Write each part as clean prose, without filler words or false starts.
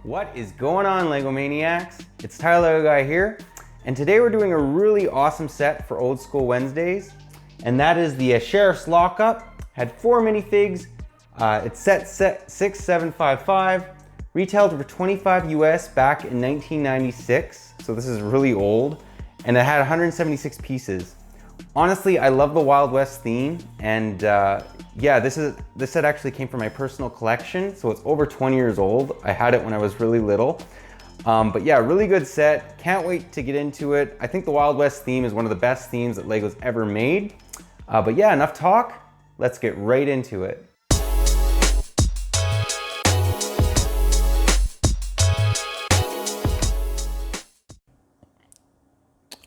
What is going on, LEGO Maniacs? It's Tyler LEGO Guy here, and today we're doing a really awesome set for Old School Wednesdays, and that is the Sheriff's Lockup. Had 4 minifigs. It's set 6755, retailed for $25 US back in 1996, so this is really old, and it had 176 pieces. Honestly, I love the Wild West theme, and yeah, this set actually came from my personal collection, so it's over 20 years old. I had it when I was really little. But yeah, really good set. Can't wait to get into it. I think the Wild West theme is one of the best themes that LEGO's ever made. But yeah, enough talk. Let's get right into it.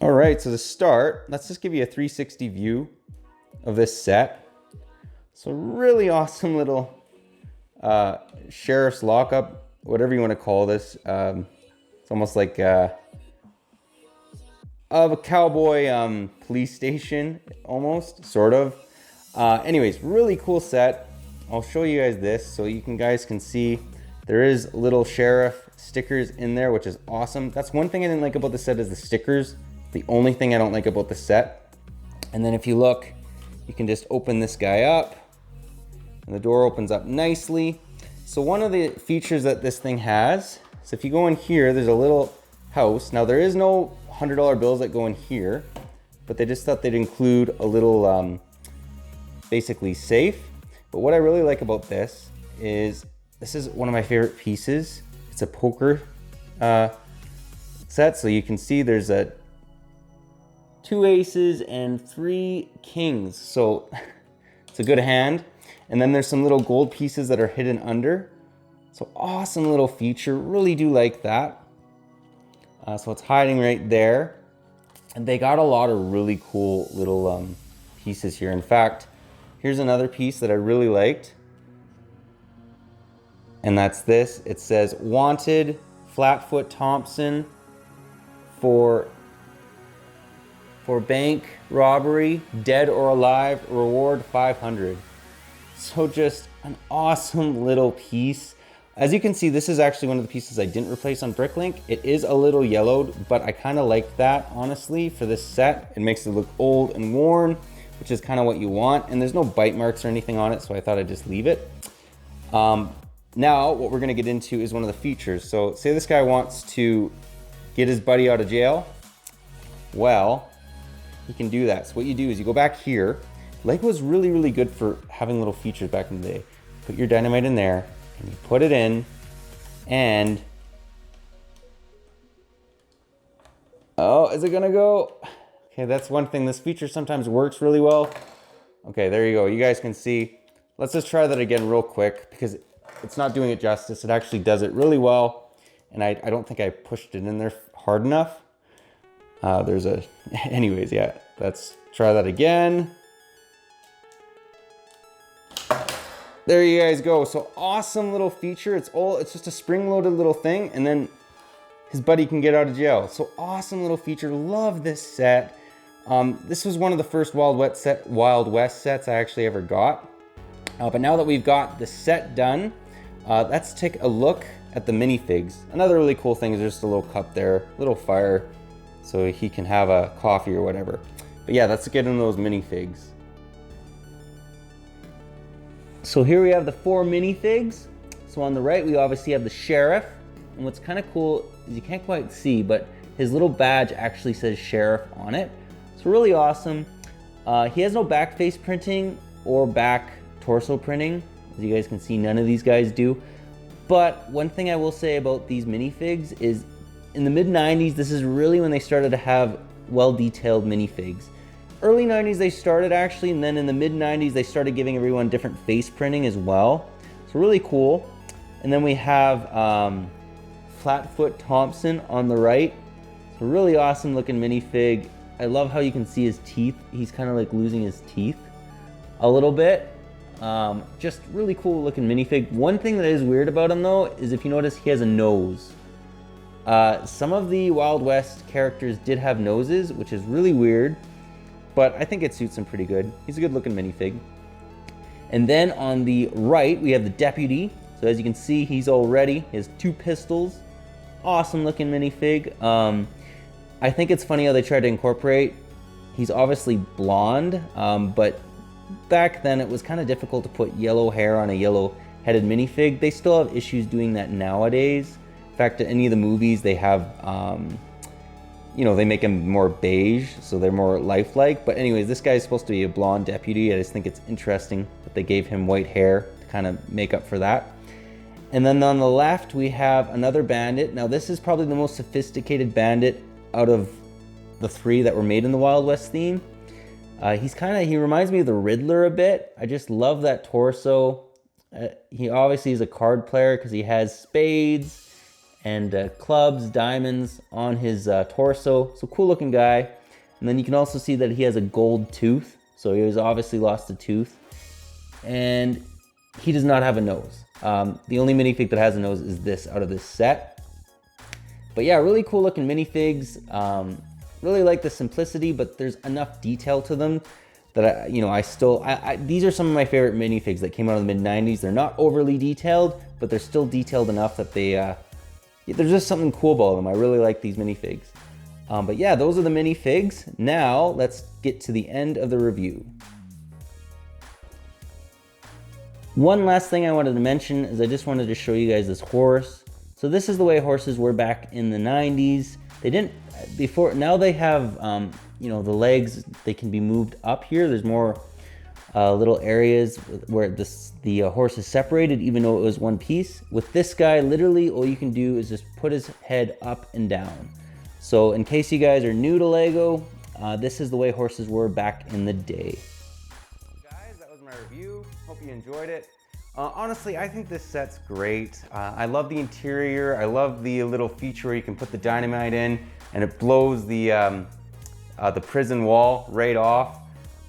All right, so to start, let's just give you a 360 view of this set. So really awesome little sheriff's lockup, whatever you want to call this. It's almost like of a cowboy police station, almost, sort of. Anyways, really cool set. I'll show you guys this so you guys can see there is little sheriff stickers in there, which is awesome. That's one thing I didn't like about the set is the stickers. The only thing I don't like about the set. And then if you look, you can just open this guy up and the door opens up nicely. So one of the features that this thing has, so if you go in here, there's a little house. Now there is no $100 bills that go in here, but they just thought they'd include a little basically safe. But what I really like about this is one of my favorite pieces. It's a poker set, so you can see there's 2 aces and 3 kings, so it's a good hand. And then there's some little gold pieces that are hidden under. So awesome little feature, really do like that. So it's hiding right there. And they got a lot of really cool little pieces here. In fact, here's another piece that I really liked. And that's this. It says, wanted Flatfoot Thompson for bank robbery, dead or alive, reward 500. So just an awesome little piece. As you can see, this is actually one of the pieces I didn't replace on Bricklink. It is a little yellowed, but I kind of like that, honestly, for this set. It makes it look old and worn, which is kind of what you want. And there's no bite marks or anything on it, so I thought I'd just leave it. Now, what we're gonna get into is one of the features. So say this guy wants to get his buddy out of jail. Well, you can do that. So what you do is you go back here. LEGO was really, really good for having little features back in the day. Put your dynamite in there, and you put it in, and... oh, is it gonna go? Okay, that's one thing. This feature sometimes works really well. Okay, there you go. You guys can see. Let's just try that again real quick, because it's not doing it justice. It actually does it really well, and I don't think I pushed it in there hard enough. Anyways, yeah, let's try that again. There you guys go. So awesome little feature. It's just a spring-loaded little thing, and then his buddy can get out of jail. So awesome little feature. Love this set. This was one of the first Wild West sets I actually ever got. But now that we've got the set done, let's take a look at the minifigs. Another really cool thing is just a little cup there, little fire, so he can have a coffee or whatever. But yeah, let's get into those minifigs. So here we have the 4 minifigs. So on the right, we obviously have the sheriff. And what's kind of cool is you can't quite see, but his little badge actually says sheriff on it. So really awesome. He has no back face printing or back torso printing. As you guys can see, none of these guys do. But one thing I will say about these minifigs is in the mid-90s, this is really when they started to have well-detailed minifigs. Early 90s they started actually, and then in the mid-90s they started giving everyone different face printing as well. So really cool. And then we have Flatfoot Thompson on the right. It's a really awesome looking minifig. I love how you can see his teeth. He's kind of like losing his teeth a little bit. Just really cool looking minifig. One thing that is weird about him though is if you notice he has a nose. Some of the Wild West characters did have noses, which is really weird, but I think it suits him pretty good. He's a good looking minifig. And then on the right, we have the deputy. So as you can see, he's all ready. He has 2 pistols. Awesome looking minifig. I think it's funny how they tried to incorporate, he's obviously blonde, but back then it was kind of difficult to put yellow hair on a yellow headed minifig. They still have issues doing that nowadays. In fact, in any of the movies they have, you know, they make him more beige, so they're more lifelike. But anyways, this guy is supposed to be a blonde deputy. I just think it's interesting that they gave him white hair to kind of make up for that. And then on the left, we have another bandit. Now this is probably the most sophisticated bandit out of the 3 that were made in the Wild West theme. He reminds me of the Riddler a bit. I just love that torso. He obviously is a card player because he has spades and clubs, diamonds on his torso. So cool looking guy. And then you can also see that he has a gold tooth. So he has obviously lost a tooth. And he does not have a nose. The only minifig that has a nose is this out of this set. But yeah, really cool looking minifigs. Really like the simplicity, but there's enough detail to them that these are some of my favorite minifigs that came out in the mid-90s. They're not overly detailed, but they're still detailed enough that there's just something cool about them. I really like these minifigs. But yeah, those are the minifigs. Now let's get to the end of the review. One last thing I wanted to mention is I just wanted to show you guys this horse. So this is the way horses were back in the 90s. They didn't before. Now they have, you know, the legs, they can be moved up here. There's more little areas where the horse is separated, even though it was one piece. With this guy, literally all you can do is just put his head up and down. So in case you guys are new to Lego, this is the way horses were back in the day. Guys, that was my review. Hope you enjoyed it. Honestly, I think this set's great. I love the interior. I love the little feature where you can put the dynamite in and it blows the prison wall right off.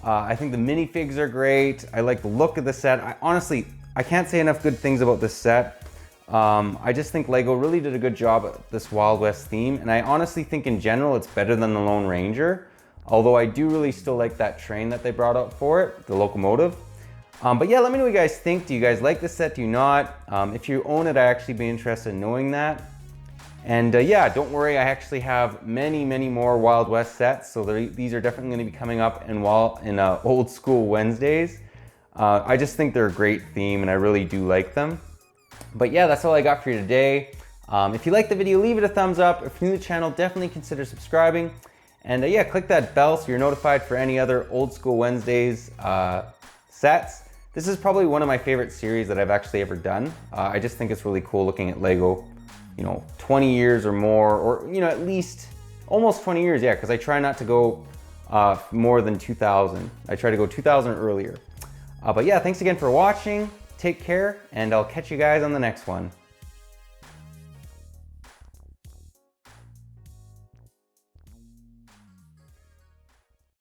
I think the minifigs are great. I like the look of the set. Honestly, I can't say enough good things about this set. I just think Lego really did a good job at this Wild West theme, and I honestly think in general it's better than the Lone Ranger, although I do really still like that train that they brought out for it, the locomotive. But yeah, let me know what you guys think. Do you guys like this set? Do you not? If you own it, I'd actually be interested in knowing that. And yeah, don't worry, I actually have many more Wild West sets, so these are definitely going to be coming up in Old School Wednesdays. I just think they're a great theme and I really do like them. But yeah, that's all I got for you today. If you liked the video, leave it a thumbs up. If you're new to the channel, definitely consider subscribing. And yeah, click that bell so you're notified for any other Old School Wednesdays sets. This is probably one of my favorite series that I've actually ever done. I just think it's really cool looking at Lego, 20 years or more, or at least almost 20 years, yeah, because I try not to go more than 2000. I try to go 2000 or earlier. But yeah, thanks again for watching. Take care, and I'll catch you guys on the next one.